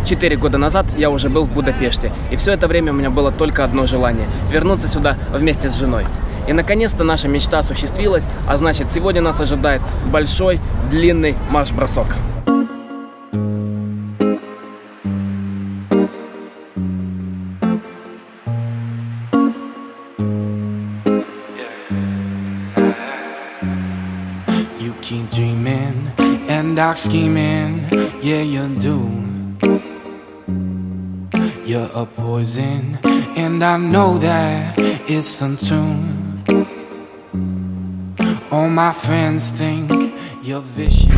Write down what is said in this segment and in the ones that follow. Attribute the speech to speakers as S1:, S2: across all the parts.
S1: 4 года назад я уже был в Будапеште, и все это время у меня было только одно желание – вернуться сюда вместе с женой. И наконец-то наша мечта осуществилась, а значит, сегодня нас ожидает большой, длинный марш-бросок.
S2: Keep dreaming and dark scheming, yeah you do. You're a poison, and I know that it's untuned. All my friends think you're vicious.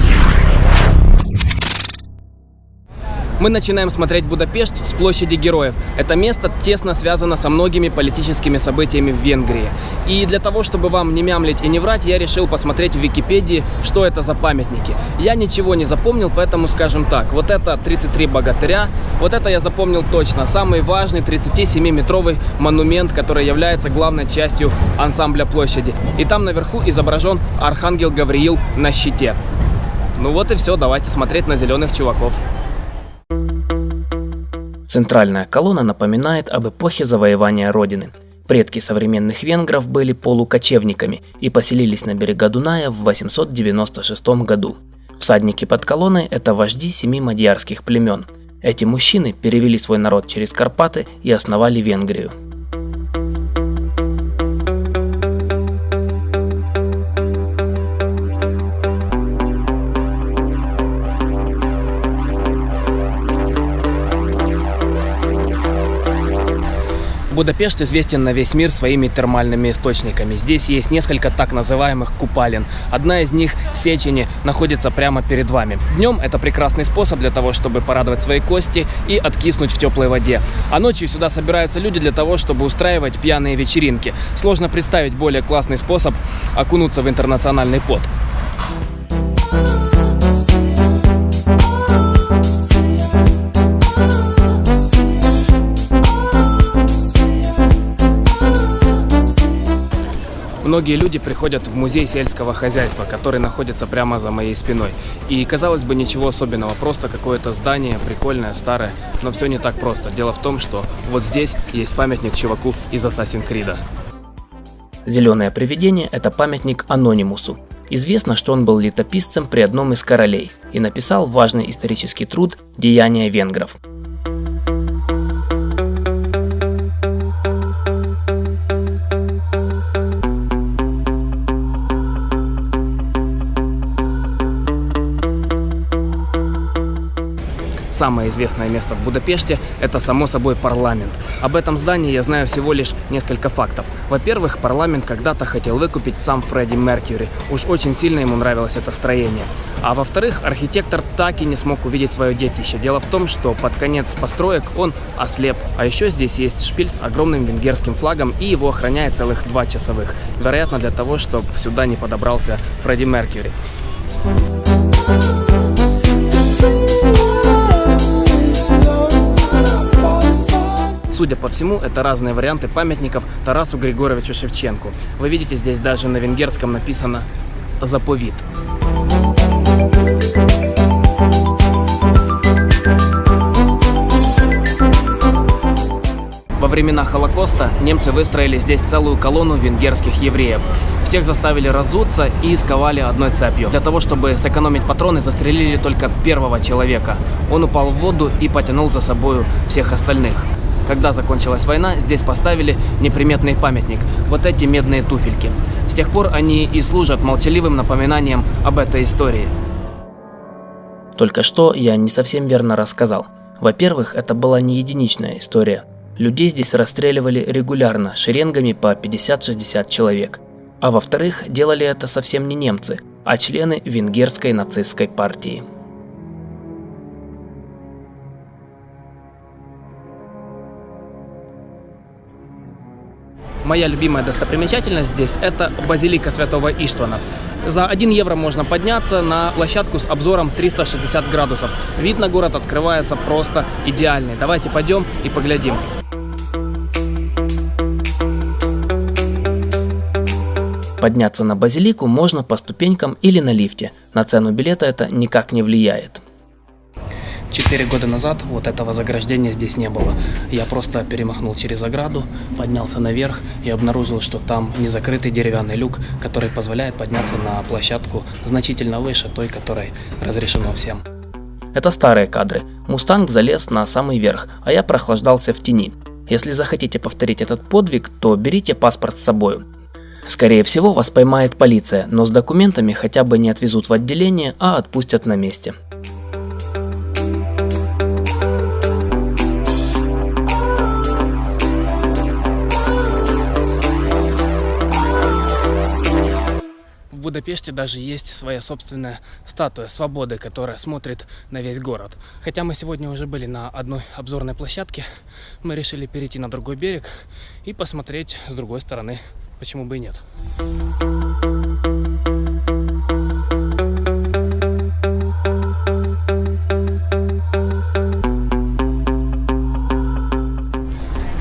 S1: Мы начинаем смотреть Будапешт с площади Героев. Это место тесно связано со многими политическими событиями в Венгрии. И для того, чтобы вам не мямлить и не врать, я решил посмотреть в Википедии, что это за памятники. Я ничего не запомнил, поэтому скажем так. Вот это 33 богатыря, вот это я запомнил точно. Самый важный 37-метровый монумент, который является главной частью ансамбля площади. И там наверху изображен архангел Гавриил на щите. Ну вот и все, давайте смотреть на зеленых чуваков. Центральная колонна напоминает об эпохе завоевания Родины. Предки современных венгров были полукочевниками и поселились на берега Дуная в 896 году. Всадники под колонной – это вожди 7 мадьярских племен. Эти мужчины перевели свой народ через Карпаты и основали Венгрию. Будапешт известен на весь мир своими термальными источниками. Здесь есть несколько так называемых купалин. Одна из них, Сечени, находится прямо перед вами. Днем это прекрасный способ для того, чтобы порадовать свои кости и откиснуть в теплой воде. А ночью сюда собираются люди для того, чтобы устраивать пьяные вечеринки. Сложно представить более классный способ окунуться в интернациональный пот. Многие люди приходят в музей сельского хозяйства, который находится прямо за моей спиной. И, казалось бы, ничего особенного, просто какое-то здание, прикольное, старое, но все не так просто. Дело в том, что вот здесь есть памятник чуваку из Assassin's Creed. Зеленое привидение – это памятник Анонимусу. Известно, что он был летописцем при одном из королей и написал важный исторический труд «Деяния венгров». Самое известное место в Будапеште – это, само собой, парламент. Об этом здании я знаю всего лишь несколько фактов. Во-первых, парламент когда-то хотел выкупить сам Фредди Меркьюри. Уж очень сильно ему нравилось это строение. А во-вторых, архитектор так и не смог увидеть свое детище. Дело в том, что под конец построек он ослеп. А еще здесь есть шпиль с огромным венгерским флагом, и его охраняет целых 2 часовых. Вероятно, для того, чтобы сюда не подобрался Фредди Меркьюри. Судя по всему, это разные варианты памятников Тарасу Григоровичу Шевченку. Вы видите, здесь даже на венгерском написано «Заповит». Во времена Холокоста немцы выстроили здесь целую колонну венгерских евреев. Всех заставили разуться и сковали одной цепью. Для того, чтобы сэкономить патроны, застрелили только первого человека. Он упал в воду и потянул за собой всех остальных. Когда закончилась война, здесь поставили неприметный памятник – вот эти медные туфельки. С тех пор они и служат молчаливым напоминанием об этой истории. Только что я не совсем верно рассказал. Во-первых, это была не единичная история. Людей здесь расстреливали регулярно, шеренгами по 50-60 человек. А во-вторых, делали это совсем не немцы, а члены венгерской нацистской партии. Моя любимая достопримечательность здесь – это базилика Святого Иштвана. За 1 евро можно подняться на площадку с обзором 360 градусов. Вид на город открывается просто идеальный. Давайте пойдем и поглядим. Подняться на базилику можно по ступенькам или на лифте. На цену билета это никак не влияет. 4 года назад вот этого заграждения здесь не было. Я просто перемахнул через ограду, поднялся наверх и обнаружил, что там незакрытый деревянный люк, который позволяет подняться на площадку значительно выше той, которой разрешено всем. Это старые кадры. Мустанг залез на самый верх, а я прохлаждался в тени. Если захотите повторить этот подвиг, то берите паспорт с собой. Скорее всего, вас поймает полиция, но с документами хотя бы не отвезут в отделение, а отпустят на месте. В Будапеште даже есть своя собственная статуя свободы, которая смотрит на весь город. Хотя мы сегодня уже были на одной обзорной площадке, мы решили перейти на другой берег и посмотреть с другой стороны. Почему бы и нет?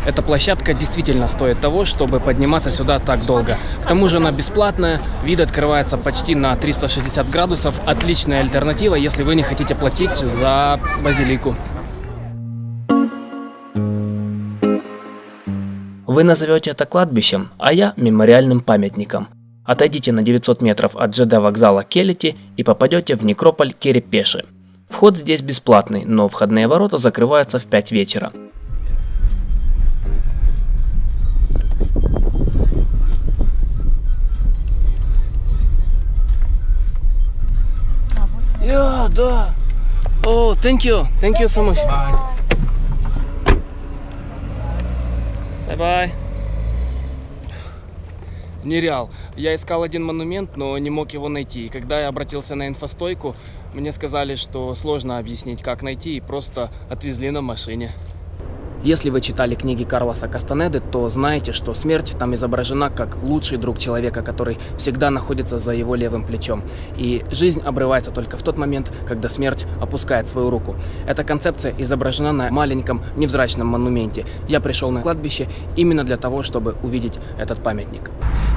S1: Эта площадка действительно стоит того, чтобы подниматься сюда так долго. К тому же она бесплатная, вид открывается почти на 360 градусов. Отличная альтернатива, если вы не хотите платить за базилику. Вы назовете это кладбищем, а я мемориальным памятником. Отойдите на 900 метров от ЖД вокзала Келети и попадете в некрополь Керепеши. Вход здесь бесплатный, но входные ворота закрываются в 5 вечера. Да. Oh, thank you so much. Bye-bye. Нереал. Я искал один монумент, но не мог его найти. И когда я обратился на инфостойку, мне сказали, что сложно объяснить, как найти, и просто отвезли на машине. Если вы читали книги Карлоса Кастанеды, то знаете, что смерть там изображена как лучший друг человека, который всегда находится за его левым плечом. И жизнь обрывается только в тот момент, когда смерть опускает свою руку. Эта концепция изображена на маленьком невзрачном монументе. Я пришел на кладбище именно для того, чтобы увидеть этот памятник.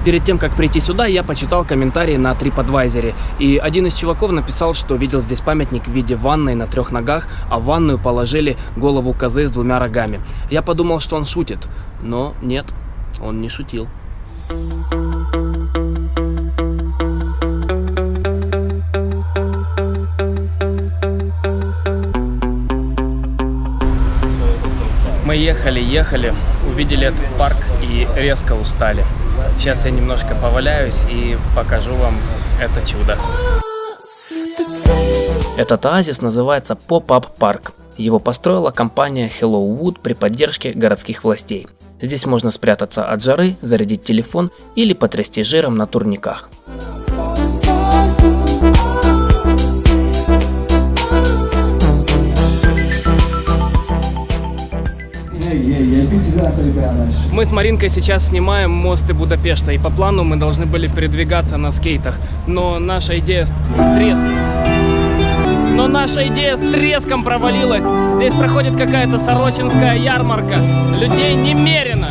S1: Перед тем, как прийти сюда, я почитал комментарии на TripAdvisor, и один из чуваков написал, что видел здесь памятник в виде ванной на 3 ногах, а в ванную положили голову козы с 2 рогами. Я подумал, что он шутит, но нет, он не шутил. Мы ехали, увидели этот парк и резко устали. Сейчас я немножко поваляюсь и покажу вам это чудо. Этот оазис называется Pop-Up Park. Его построила компания Hello Wood при поддержке городских властей. Здесь можно спрятаться от жары, зарядить телефон или потрясти жиром на турниках. Мы с Маринкой сейчас снимаем мосты Будапешта, и по плану мы должны были передвигаться на скейтах, но наша идея с треском провалилась. Здесь проходит какая-то сорочинская ярмарка, людей немерено.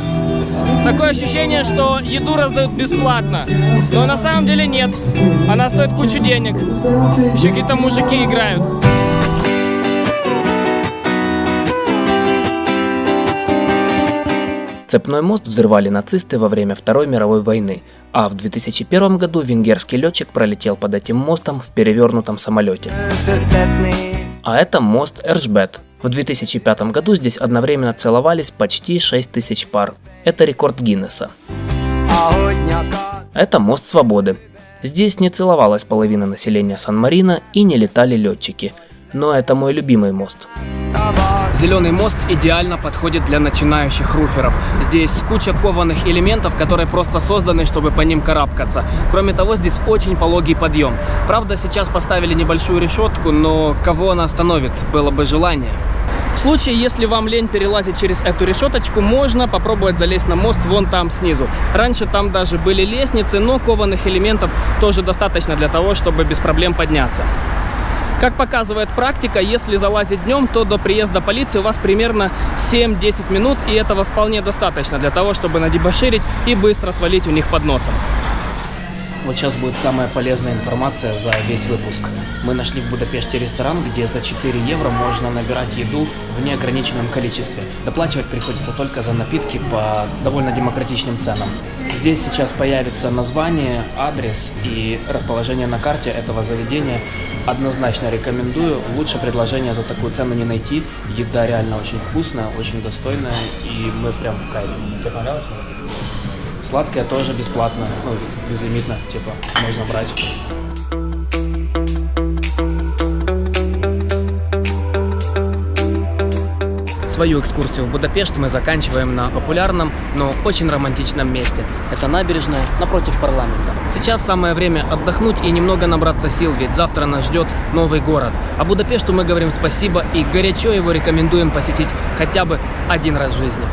S1: Такое ощущение, что еду раздают бесплатно, но на самом деле нет, она стоит кучу денег, еще какие-то мужики играют. Цепной мост взрывали нацисты во время Второй мировой войны, а в 2001 году венгерский летчик пролетел под этим мостом в перевернутом самолете. А это мост Эржбет. В 2005 году здесь одновременно целовались почти 6000 пар. Это рекорд Гиннесса. Это мост Свободы. Здесь не целовалась половина населения Сан-Марино и не летали летчики. Но это мой любимый мост. Зеленый мост идеально подходит для начинающих руферов. Здесь куча кованых элементов, которые просто созданы, чтобы по ним карабкаться. Кроме того, здесь очень пологий подъем. Правда, сейчас поставили небольшую решетку, но кого она остановит, было бы желание. В случае, если вам лень перелазить через эту решеточку, можно попробовать залезть на мост вон там снизу. Раньше там даже были лестницы, но кованых элементов тоже достаточно для того, чтобы без проблем подняться. Как показывает практика, если залазить днем, то до приезда полиции у вас примерно 7-10 минут, и этого вполне достаточно для того, чтобы надебоширить и быстро свалить у них под носом. Вот сейчас будет самая полезная информация за весь выпуск. Мы нашли в Будапеште ресторан, где за 4 евро можно набирать еду в неограниченном количестве. Доплачивать приходится только за напитки по довольно демократичным ценам. Здесь сейчас появится название, адрес и расположение на карте этого заведения. Однозначно рекомендую. Лучше предложения за такую цену не найти. Еда реально очень вкусная, очень достойная, и мы прям в кайфе. Тебе понравилось? Сладкое тоже бесплатно, ну, безлимитно, типа, можно брать. Свою экскурсию в Будапешт мы заканчиваем на популярном, но очень романтичном месте. Это набережная напротив парламента. Сейчас самое время отдохнуть и немного набраться сил, ведь завтра нас ждет новый город. А Будапешту мы говорим спасибо и горячо его рекомендуем посетить хотя бы один раз в жизни.